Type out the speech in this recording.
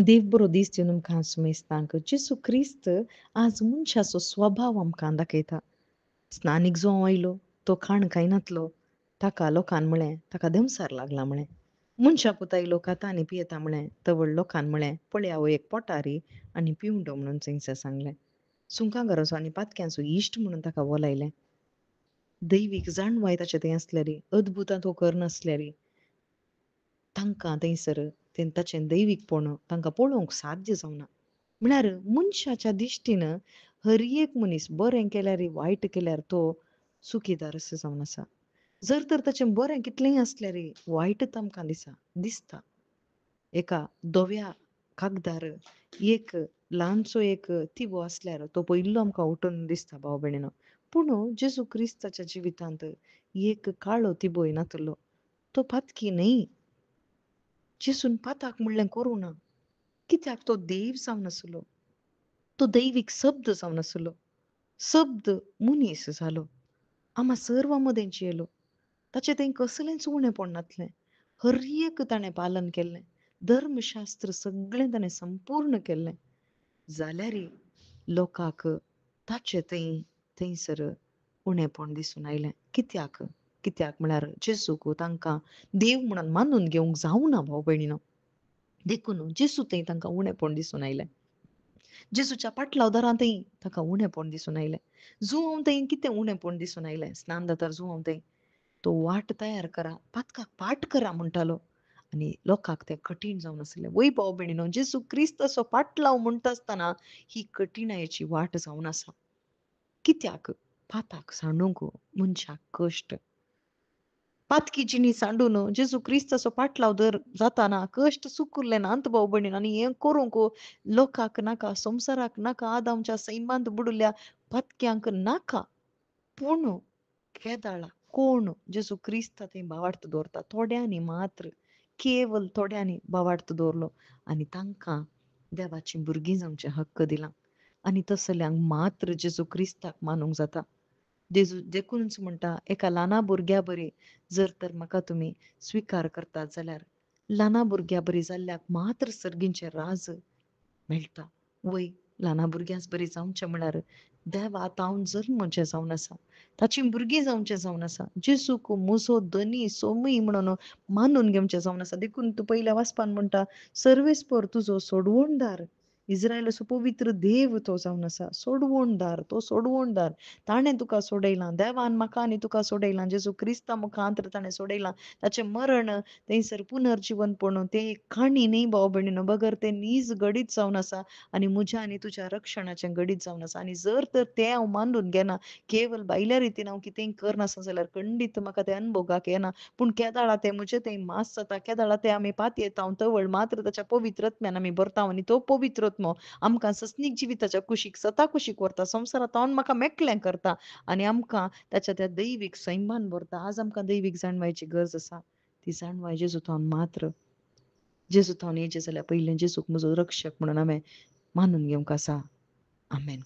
देव बरो दीस दिवन आमकां सुमेस्तांक जेसू क्रिस्त आज मनशाचो स्वभाव आमकां दाखयता. स्नानीक जो आयलो तो खाण खायनातलो. ताका लोकान म्हळें ताका देंवसार लागला म्हळें. मनशा पुता इलो खाता आनी पियेता म्हळें तवळ लोकान म्हळें पळया हो एक पोटारी आनी पिवंडो म्हणून थंयसर सांगलें. सुंकां गरजो आनी पातक्यांचो इश्ट म्हणून ताका बोलायलें. दैवीक जाणवाय ताचे थंय आसल्यारी अद्भुतां तो करनासल्यारी तांकां थंयसर ताचें दैवीकपण तांकां पळोवंक साध्य जावना. म्हळ्यार मनशाच्या दिश्टीन हर एक मनीस बरें केल्यार वायट केल्यार तो चुकीदार असो जावन आसा. जर तर ताचें बरें कितलेंय आसल्यार वायट तांकां दिसता. एका धव्या कागदार एक ल्हानसो एक तिबो आसल्यार तो पयलो आमकां उठून दिसता भाव भयणीनो. पूण जेजू क्रिस्ताच्या जिवितांत एक काळो तिबो नातलो. तो पातकी न्हय. जेजून पाताक म्हणलें करूं ना. कित्याक तो देव जावन आसलो. तो दैवीक शब्द जावन आसलो. शब्द मनीस जालो. आम्हा सर्वां मदें जियेलो. ताचें थंय कसलेंच उणेंपण नासलें. हर एक ताणें पालन केल्लें. धर्मशास्त्र सगळें ताणें संपूर्ण केल्लें. जाल्यार लोकांक ताचें थंयसर उणेंपण दिसून आयलें. कित्याक? कित्याक म्हळ्यार जेजूक तांकां देव म्हणून मानून घेवंक जावना भाव भयणीनो. देखून जेजू थंय तांकां उणेंपण दिसून आयलें. जेजूच्या पाटलाव थंय ताका उणेंपण दिसून आयलें. जुंवां थंय कितें उणेंपण दिसून आयलें स्नान जाता जुंवां थंय. तो वाट तयार करा, पातकाक पाट करा म्हणटालो. आनी लोकांक तें कठीण जावन आसलें. वय भाव भयणीनो, जेजू क्रिस्त असो पाटलाव म्हणटा आसतना ही कठिणायेची वाट जावन आसा. कित्याक? पाताक सांडूंक मनशाक कश्ट. पातकी जिणी सांडून जेजू क्रिस्ताचो पाटलाव जर जाताना कश्ट सुख उरलें ना भाव भयणीनो. आनी हें करूंक लोकांक नाका, संवसाराक नाका, आदामच्या सैमांत बुडिल्ल्या पातक्यांक नाका. पूण केदाळा कोण जेजू क्रिस्त थंय भावार्थ दवरता. थोड्यांनी मात्र केवल थोड्यांनी भावार्थ दवरलो आनी तांकां देवाचीं भुरगीं जावचें हक्क दिला. आनी तसल्यांक मात्र जेजू क्रिस्ताक मानूंक जाता. देखूनच म्हणटा एका ल्हाना भुरग्या बरी जर तर म्हाका तुमी स्विकार करतात जाल्यार ल्हाना भुरग्या बरी जाल्ल्याक मात्र सर्गींचें राज मेळटा. वय ल्हाना भुरग्याच बरी जावचें म्हळ्यार देवा तावन जल्मचें जावन आसा. ताचीं भुरगीं जावचें जावन आसा. जेजूक म्हजो धनी सोमय म्हणून मानून घेवचें जावन आसा. देखून तूं पयल्या वाचपान म्हणटा सर्वेस्पर तुजो सोडवणदार. इस्रायलाचो पवित्र देव तो जावन आसा. सोडवणदार, तो सोडवणदार. ताणें तुका सोडयलां. देवान म्हाका आनी तुका सोडयलां. जेजू क्रिस्ता मुखांतर ताणें सोडयलां. ताचें मरण थंयसर पुनर्जीवनपण तें एक काणी न्ही भाव भयणीनो. बगर तें नीज घडीत जावन आसा आनी म्हज्या आनी तुज्या रक्षणाचें घडीत जावन आसा. आनी जर तर तें हांव मानून घेना, केवल भायल्या रितीन हांव कितेंय करनासतना जाल्यार खंडीत म्हाका तें अणभवपाक येना. पूण केदाळा तें म्हजें थंय मास जाता. केदाळा तें आमी पातयेतांव तवळ मात्र ताच्या पवित्र आत्म्यान आमी भरतांव आनी तो पवित्र आत्मो आमकां सस्नीक जिविताच्या कुशीक सता कुशीक व्हरता. संवसारांत तावन म्हाका मेकळें करता आनी आमकां ताच्या त्या दैवीक सैमान व्हरता. आज आमकां दैवीक जाणवायची गरज आसा. ती जाणवाय जेजूंतल्यान मात्र जेजूंतल्यान येयचें जाल्यार पयलें जेजूक म्हजो रक्षक म्हणून हांवें मानून घेवंक आसा. आमेन.